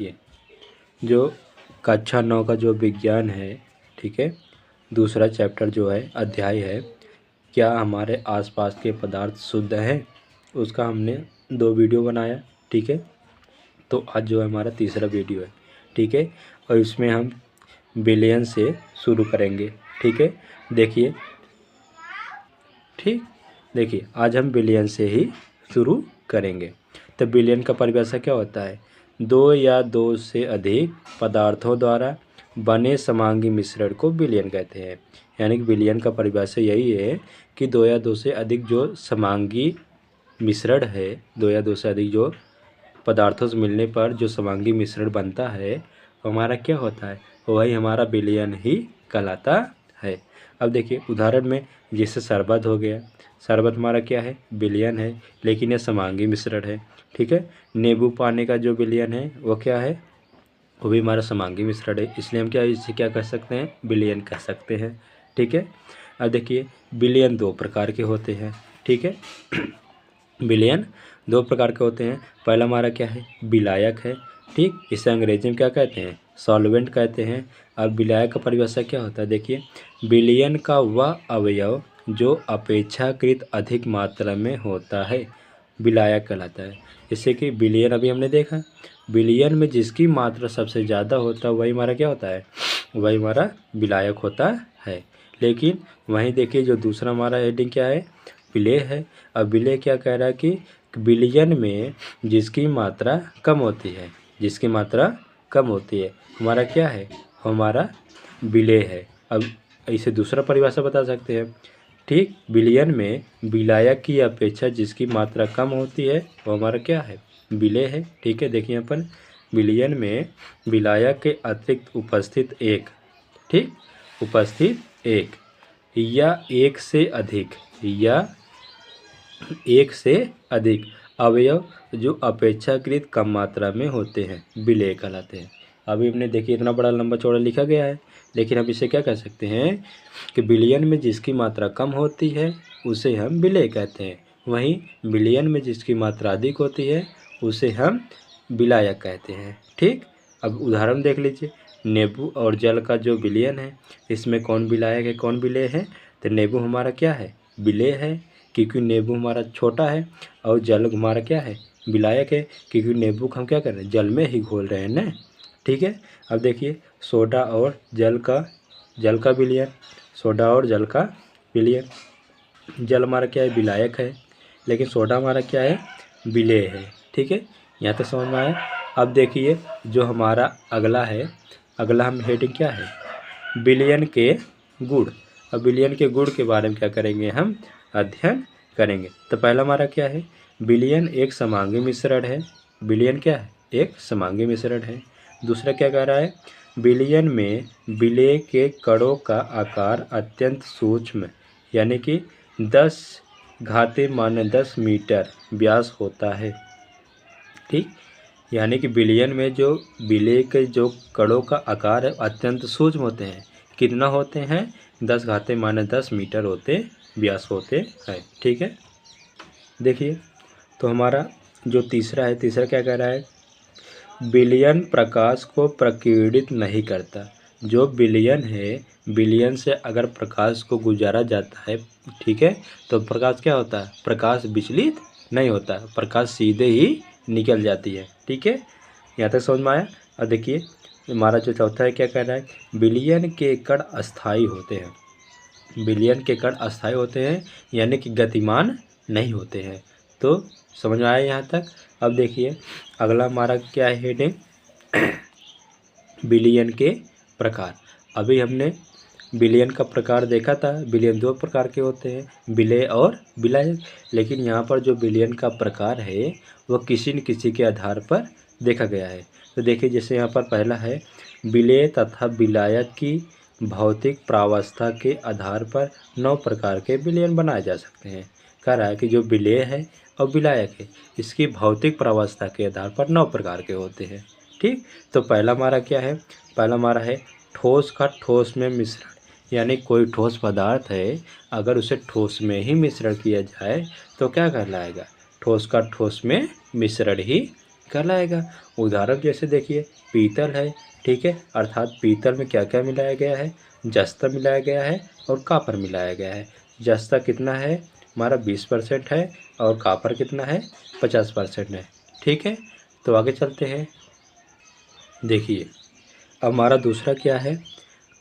देखिए, जो कक्षा 9 का जो विज्ञान है, ठीक है, दूसरा चैप्टर जो है, अध्याय है, क्या हमारे आसपास के पदार्थ शुद्ध हैं, उसका हमने 2 वीडियो बनाया, ठीक है। तो आज जो है हमारा तीसरा वीडियो है, ठीक है, और इसमें हम विलयन से शुरू करेंगे, ठीक है। देखिए, ठीक, देखिए आज हम विलयन से ही शुरू करेंगे। तो विलयन का परिभाषा क्या होता है? 2 या 2 से अधिक पदार्थों द्वारा बने समांगी मिश्रण को विलयन कहते हैं। यानी कि विलयन का परिभाषा यही है कि 2 या 2 से अधिक जो समांगी मिश्रण है, 2 या 2 से अधिक जो पदार्थों से मिलने पर जो समांगी मिश्रण बनता है, हमारा क्या होता है? वही हमारा विलयन ही कहलाता है। अब देखिए उदाहरण में, जैसे शरबत हो गया, शरबत हमारा क्या है? विलयन है, लेकिन यह समांगी मिश्रण है, ठीक है। नींबू पानी का जो विलयन है वो क्या है? वो भी हमारा समांगी मिश्रण है, इसलिए हम इसे क्या कह सकते हैं? विलयन कह सकते हैं, ठीक है। अब देखिए, विलयन 2 प्रकार के होते हैं, ठीक है। विलयन 2 प्रकार के होते हैं। पहला हमारा क्या है? विलायक है, ठीक, इसे अंग्रेजी में क्या कहते हैं? सॉल्वेंट कहते हैं। अब विलायक का परिभाषा क्या होता है? देखिए, विलयन का वह अवयव जो अपेक्षाकृत अधिक मात्रा में होता है विलायक कहलाता है। जैसे कि विलयन अभी हमने देखा, विलयन में जिसकी मात्रा सबसे ज़्यादा होता है वही हमारा क्या होता है? वही हमारा विलायक होता है। लेकिन वहीं देखिए, जो दूसरा हमारा हेडिंग क्या है? विलेय है। अब विलेय क्या कह रहा है कि विलयन में जिसकी मात्रा कम होती है, जिसकी मात्रा कम होती है, हमारा क्या है? हमारा विलेय है। अब इसे दूसरा परिभाषा बता सकते हैं, ठीक, विलयन में विलायक की अपेक्षा जिसकी मात्रा कम होती है वो हमारा क्या है? विलेय है, ठीक है। देखिए यहाँ पर, विलयन में विलायक के अतिरिक्त उपस्थित एक, ठीक, उपस्थित एक या एक से अधिक या एक से अधिक अवयव जो अपेक्षाकृत कम मात्रा में होते हैं विलेय कहलाते हैं। अभी हमने देखिए इतना बड़ा लंबा चौड़ा लिखा गया है, लेकिन हम इसे क्या कह सकते हैं कि विलयन में जिसकी मात्रा कम होती है उसे हम विलेय कहते हैं, वहीं विलयन में जिसकी मात्रा अधिक होती है उसे हम विलायक कहते हैं, ठीक। अब उदाहरण देख लीजिए, नींबू और जल का जो विलयन है, इसमें कौन विलायक है कौन विलेय है? तो नींबू हमारा क्या है? विलेय है, क्योंकि नींबू हमारा छोटा है, और जल हमारा क्या है? विलायक है, क्योंकि नींबू को हम क्या कर रहे हैं? जल में ही घोल रहे हैं ना, ठीक है। अब देखिए, सोडा और जल का विलयन, सोडा और जल का विलयन, जल हमारा क्या है? विलायक है, लेकिन सोडा हमारा क्या है? विलेय है, ठीक है। यहाँ तक समझ में आया। अब देखिए, जो हमारा अगला है, अगला हम हेडिंग क्या है? विलयन के गुण। अब विलयन के गुण के बारे में क्या करेंगे? हम अध्ययन करेंगे। तो पहला हमारा क्या है? विलयन एक समांगी मिश्रण है। विलयन क्या है? एक समांगी मिश्रण है। दूसरा क्या कह रहा है? विलयन में विलेय के कणों का आकार अत्यंत सूक्ष्म, यानी कि 10⁻10 मीटर व्यास होता है, ठीक। यानी कि विलयन में जो विलेय के जो कणों का आकार है अत्यंत सूक्ष्म होते हैं। कितना होते हैं? 10⁻10 मीटर होते व्यास होते हैं, ठीक है। देखिए, तो हमारा जो तीसरा है, तीसरा क्या कह रहा है? विलयन प्रकाश को प्रकीर्णित नहीं करता। जो विलयन है, विलयन से अगर प्रकाश को गुजारा जाता है, ठीक है, तो प्रकाश क्या होता है? प्रकाश विचलित नहीं होता, प्रकाश सीधे ही निकल जाती है, ठीक है। यहाँ तक समझ में आया। और देखिए, हमारा जो चौथा है क्या कह रहा है? विलयन के कण अस्थायी होते हैं। विलयन के कण अस्थायी होते हैं, यानी कि गतिमान नहीं होते हैं। तो समझ में आया यहाँ तक। अब देखिए, अगला हमारा क्या है हेडिंग? विलयन के प्रकार। अभी हमने विलयन का प्रकार देखा था, विलयन 2 प्रकार के होते हैं, विलेय और विलायक। लेकिन यहाँ पर जो विलयन का प्रकार है वह किसी न किसी के आधार पर देखा गया है। तो देखिए, जैसे यहाँ पर पहला है, विलेय तथा विलायक की भौतिक प्रावस्था के आधार पर 9 प्रकार के विलयन बनाए जा सकते हैं। कह रहा है कि जो विलेय है और विलायक है, इसकी भौतिक प्रावस्था के आधार पर 9 प्रकार के होते हैं, ठीक। तो पहला हमारा क्या है? पहला हमारा है ठोस का ठोस में मिश्रण। यानी कोई ठोस पदार्थ है, अगर उसे ठोस में ही मिश्रण किया जाए तो क्या कहलाएगा? ठोस का ठोस में मिश्रण ही कहलाएगा। उदाहरण जैसे देखिए पीतल है, ठीक है, अर्थात पीतल में क्या क्या मिलाया गया है, जस्ता मिलाया गया है और कॉपर मिलाया गया है। जस्ता कितना है हमारा 20% है और कॉपर कितना है 50% है, ठीक है। तो आगे चलते हैं। देखिए अब हमारा दूसरा क्या है,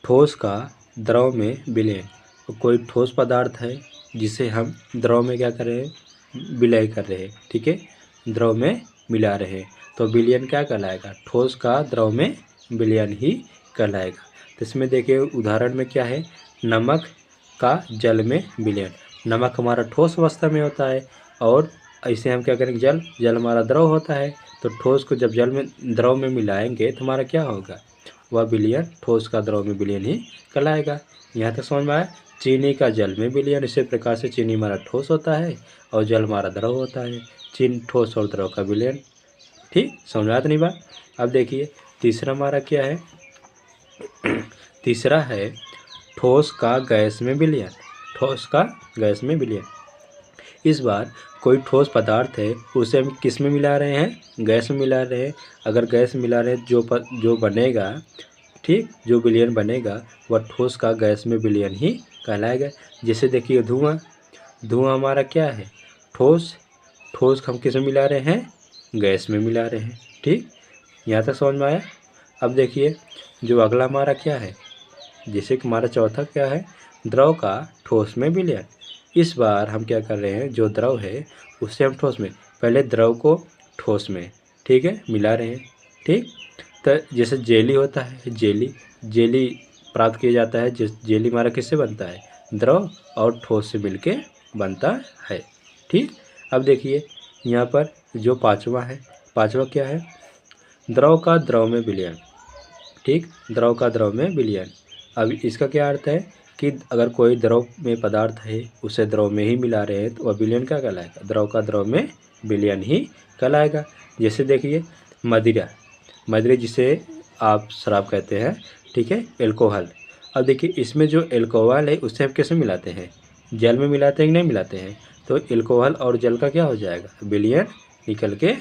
ठोस का द्रव में विलयन। तो कोई ठोस पदार्थ है जिसे हम द्रव में क्या कर रहे हैं, विलय कर रहे हैं, ठीक है, द्रव में मिला रहे हैं, तो विलयन क्या कहलाएगा, ठोस का द्रव में विलयन ही कहलाएगा। तो इसमें देखिए उदाहरण में क्या है, नमक का जल में विलयन। नमक हमारा ठोस अवस्था में होता है और ऐसे हम क्या करेंगे, जल हमारा द्रव होता है, तो ठोस को जब जल में द्रव में मिलाएंगे तो हमारा क्या होगा, वह विलयन ठोस का द्रव में विलयन ही कहलाएगा। यहाँ तक समझ में आया। चीनी का जल में विलयन, इसी प्रकार से चीनी हमारा ठोस होता है और जल हमारा द्रव होता है, चीनी ठोस और द्रव का विलयन। ठीक, समझ में आया नहीं बात। अब देखिए तीसरा हमारा क्या है, तीसरा है ठोस का गैस में विलयन। ठोस का गैस में विलयन, इस बार कोई ठोस पदार्थ है उसे हम किस में मिला रहे हैं, गैस में मिला रहे हैं। अगर गैस में मिला रहे हैं जो बनेगा, ठीक, जो विलयन बनेगा वह ठोस का गैस में विलयन ही कहलाएगा। जैसे देखिए धुआं, धुआं हमारा क्या है, ठोस, ठोस हम किस में मिला रहे हैं, गैस में मिला रहे हैं। ठीक, यहाँ तक समझ में आया। अब देखिए जो अगला हमारा क्या है, जैसे कि हमारा चौथा क्या है, द्रव का ठोस में विलयन। इस बार हम क्या कर रहे हैं, जो द्रव है उससे हम ठोस में, पहले द्रव को ठोस में, ठीक है, मिला रहे हैं। ठीक, तो जैसे जेली होता है, जेली प्राप्त किया जाता है। जिस जेली हमारा किससे बनता है, द्रव और ठोस से मिलके बनता है। ठीक, अब देखिए यहाँ पर जो पांचवा है, पांचवा क्या है, द्रव का द्रव में विलयन। ठीक, द्रव का द्रव में विलयन। अब इसका क्या अर्थ है कि अगर कोई द्रव में पदार्थ है उसे द्रव में ही मिला रहे हैं तो वह विलयन क्या कहलाएगा, द्रव का द्रव में विलयन ही कहलाएगा। जैसे देखिए मदिरा, मदिरा जिसे आप शराब कहते हैं, ठीक है, एल्कोहल। अब देखिए इसमें जो एल्कोहल है उससे हम कैसे मिलाते हैं, जल में मिलाते हैं कि नहीं मिलाते हैं, तो एल्कोहल और जल का क्या हो जाएगा, विलयन निकल के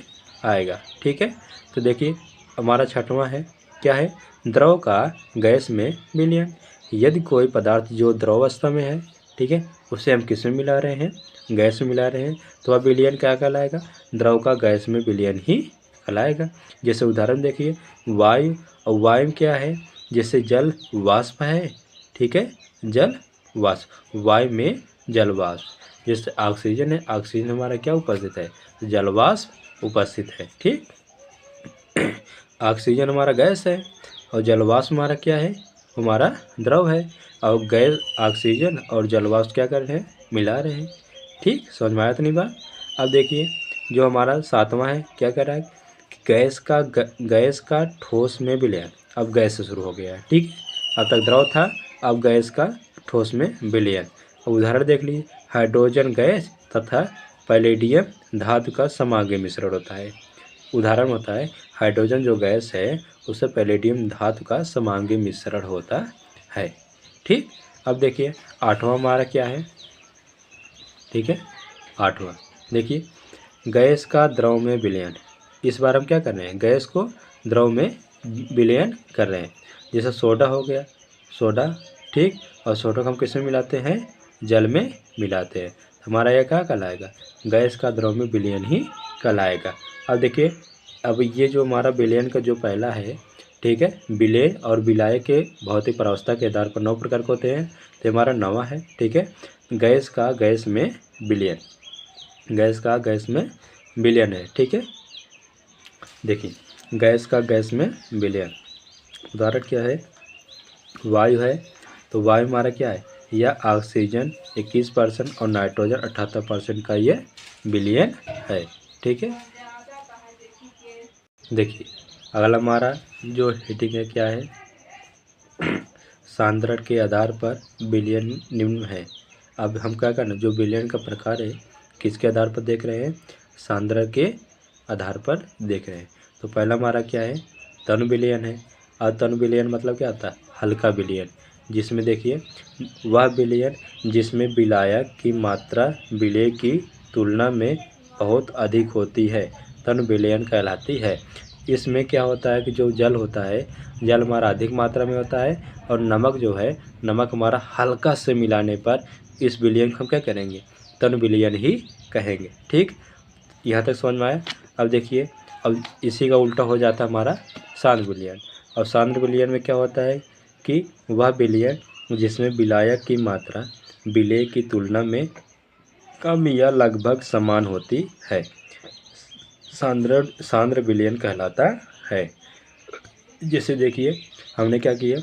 आएगा। ठीक है, तो देखिए हमारा छठवां है, क्या है, द्रव का गैस में विलयन। यदि कोई पदार्थ जो द्रव अवस्था में है, ठीक है, उसे हम किस में मिला रहे हैं, गैस में मिला रहे हैं, तो वह विलयन क्या कहलाएगा, द्रव का गैस में विलयन ही कहलाएगा। जैसे उदाहरण देखिए वायु, और वायु में क्या है, जैसे जल वाष्प है, ठीक है, जल वाष्प, वायु में जल वाष्प। जैसे ऑक्सीजन है, ऑक्सीजन हमारा क्या उपस्थित है, जल वाष्प उपस्थित है। ठीक, ऑक्सीजन हमारा गैस है और जलवाष्प हमारा क्या है, हमारा द्रव है, और गैस ऑक्सीजन और जलवाष्प क्या कर रहे हैं, मिला रहे हैं। ठीक, समझ में आया तो नहीं बात। अब देखिए जो हमारा सातवां है, क्या कर रहा है, गैस का ठोस में विलयन। अब गैस से शुरू हो गया है, ठीक है, अब तक द्रव था, अब गैस का ठोस में विलयन। अब उदाहरण देख लीजिए, हाइड्रोजन गैस तथा पैलेडियम धातु का समांगी मिश्रण होता है। उदाहरण होता है हाइड्रोजन जो गैस है उससे पैलेडियम धातु का समांगी मिश्रण होता है। ठीक, अब देखिए आठवां हमारा क्या है, ठीक है, आठवां देखिए गैस का द्रव में विलयन। इस बार हम क्या कर रहे हैं, गैस को द्रव में विलयन कर रहे हैं। जैसे सोडा हो गया, सोडा, ठीक, और सोडा को हम किस में मिलाते हैं, जल में मिलाते हैं, हमारा यह क्या कहलाएगा, गैस का द्रव में विलयन ही कहलाएगा। अब देखिए अब ये जो हमारा विलयन का जो पहला है, ठीक है, विलेय और विलाय के भौतिक प्रावस्था के आधार पर 9 प्रकार के होते हैं, तो हमारा 9वां है। ठीक है, गैस का गैस में विलयन, गैस का गैस में विलयन है। ठीक है, देखिए गैस का गैस में विलयन, उदाहरण क्या है, वायु है, तो वायु हमारा क्या है, यह ऑक्सीजन 21% और नाइट्रोजन 78% का ये विलयन है। ठीक है, देखिए अगला हमारा जो हेडिंग है क्या है, सांद्रण के आधार पर विलयन निम्न है। अब हम क्या करना, जो विलयन का प्रकार है किसके आधार पर देख रहे हैं, सांद्रण के आधार पर देख रहे हैं। तो पहला हमारा क्या है, तनु विलयन है। और तनु विलयन मतलब क्या आता है, हल्का विलयन, जिसमें देखिए वह विलयन जिसमें विलायक की मात्रा विलेय की तुलना में बहुत अधिक होती है तन विलयन कहलाती है। इसमें क्या होता है कि जो जल होता है, जल हमारा अधिक मात्रा में होता है और नमक जो है, नमक हमारा हल्का से मिलाने पर इस विलयन को हम क्या करेंगे, तन विलयन ही कहेंगे। ठीक, यहाँ तक समझ में आया। अब देखिए, अब इसी का उल्टा हो जाता है हमारा सांद्र विलयन। और सांद्र विलयन में क्या होता है कि वह विलयन जिसमें विलायक की मात्रा विलेय की तुलना में कम या लगभग समान होती है, सांद्र विलयन कहलाता है। जैसे देखिए, हमने क्या किया,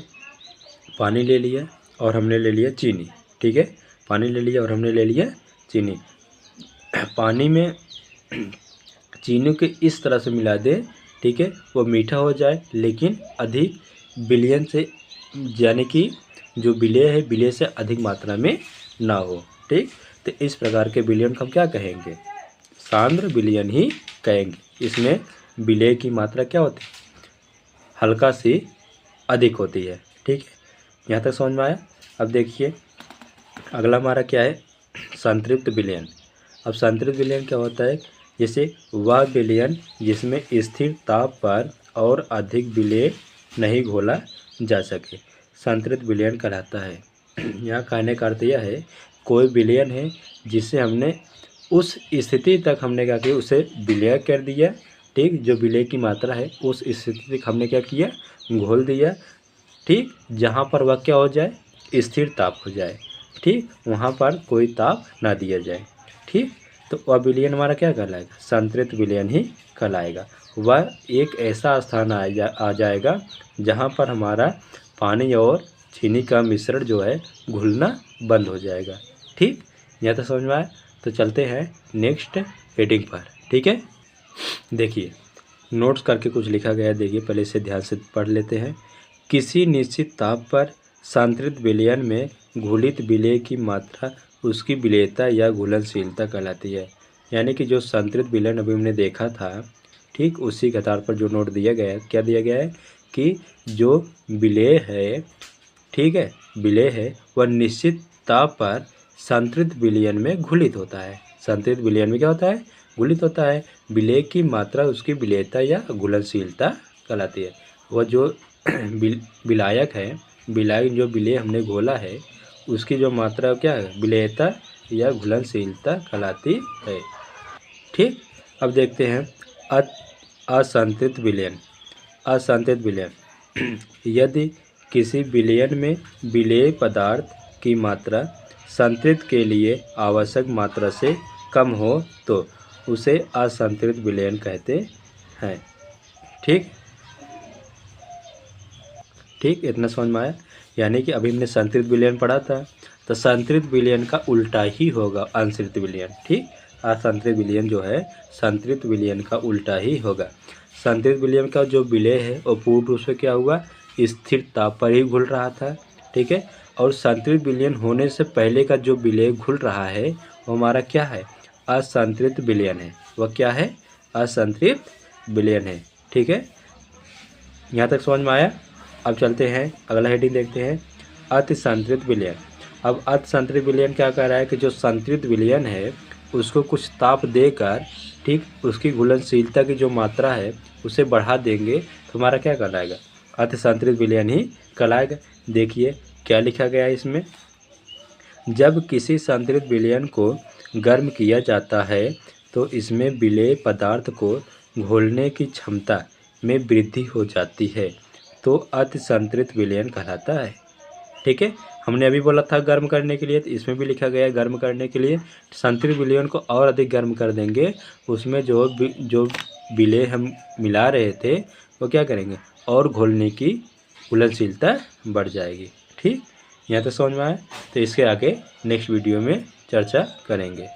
पानी ले लिया और हमने ले लिया चीनी। ठीक है, पानी ले लिया और हमने ले लिया चीनी। पानी में चीनी को इस तरह से मिला दे, ठीक है, वो मीठा हो जाए लेकिन अधिक विलयन से, यानी कि जो विलेय है विलेय से अधिक मात्रा में ना हो। ठीक, तो इस प्रकार के विलयन को हम क्या कहेंगे, सांद्र विलयन ही कहेंगे। इसमें विलेय की मात्रा क्या होती है, हल्का सी अधिक होती है। ठीक है, यहाँ तक समझ में आया। अब देखिए अगला हमारा क्या है, संतृप्त विलयन। अब संतृप्त विलयन क्या होता है, जैसे वह विलयन जिसमें स्थिर ताप पर और अधिक विलेय नहीं घोला जा सके, संतृप्त विलयन कहलाता है। यहाँ कहने का अर्थ यह है, कोई विलयन है जिसे हमने उस स्थिति तक हमने क्या किया, उसे विलय कर दिया। ठीक, जो विलेय की मात्रा है उस स्थिति तक हमने क्या किया, घोल दिया। ठीक, जहाँ पर वह क्या हो जाए, स्थिर ताप हो जाए। ठीक, वहाँ पर कोई ताप ना दिया जाए। ठीक, तो वह विलयन हमारा क्या कहलाएगा, संतृप्त विलयन ही कहलाएगा। वह एक ऐसा स्थान आ जाएगा जहाँ पर हमारा पानी और चीनी का मिश्रण जो है घुलना बंद हो जाएगा। ठीक, यहाँ तक समझ में आया। तो चलते हैं नेक्स्ट हेडिंग पर। ठीक है, देखिए नोट्स करके कुछ लिखा गया है, देखिए पहले इसे ध्यान से पढ़ लेते हैं। किसी निश्चित ताप पर संतृप्त विलयन में घुलित विलेय की मात्रा उसकी विलेयता या घुलनशीलता कहलाती है। यानी कि जो संतृप्त विलयन अभी हमने देखा था, ठीक, उसी के आधार पर जो नोट दिया गया है, क्या दिया गया है कि जो विलेय है, ठीक है, विलेय है वह निश्चित ताप पर संतृप्त विलयन में घुलित होता है। संतृप्त विलयन में क्या होता है, घुलित होता है। विलेय की मात्रा उसकी विलेयता या घुलनशीलता कहलाती है। वह जो विलायक है, विलायक जो विलेय हमने घोला है उसकी जो मात्रा क्या है, विलेयता या घुलनशीलता कहलाती है। ठीक, अब देखते हैं असंतृप्त विलयन। असंतृप्त विलयन, यदि किसी विलयन में विलेय पदार्थ की मात्रा संतृप्त के लिए आवश्यक मात्रा से कम हो तो उसे असंतृप्त विलयन कहते हैं। ठीक, ठीक, इतना समझ में आया। यानी कि अभी हमने संतृप्त विलयन पढ़ा था, तो संतृप्त विलयन का उल्टा ही होगा असंतृप्त विलयन। ठीक, असंतृप्त विलयन जो है संतृप्त विलयन का उल्टा ही होगा। संतृप्त विलयन का जो विलेय है वो पूर्ण रूप से क्या हुआ, स्थिर ताप पर ही घुल रहा था। ठीक है, और संतृप्त विलयन होने से पहले का जो विलेय घुल रहा है वो हमारा क्या है, असंतृप्त विलयन है। वह क्या है, असंतृप्त विलयन है। ठीक है, यहाँ तक समझ में आया। अब चलते हैं अगला हेडिंग देखते हैं, अति संतृप्त विलयन। अब अति संतृप्त विलयन क्या कह रहा है कि जो संतृप्त विलयन है उसको कुछ ताप देकर, ठीक, उसकी घुलनशीलता की जो मात्रा है उसे बढ़ा देंगे तो हमारा क्या कहलाएगा, अति संतृप्त विलयन ही कहलाएगा। देखिए क्या लिखा गया है इसमें, जब किसी संतृप्त विलयन को गर्म किया जाता है तो इसमें विलेय पदार्थ को घोलने की क्षमता में वृद्धि हो जाती है, तो अति संतृप्त विलयन कहलाता है। ठीक है, हमने अभी बोला था गर्म करने के लिए, तो इसमें भी लिखा गया है गर्म करने के लिए। संतृप्त विलयन को और अधिक गर्म कर देंगे, उसमें जो विलेय हम मिला रहे थे वो क्या करेंगे, और घोलने की घुलनशीलता बढ़ जाएगी। ठीक, यहाँ तक समझ में आया। तो इसके आगे नेक्स्ट वीडियो में चर्चा करेंगे।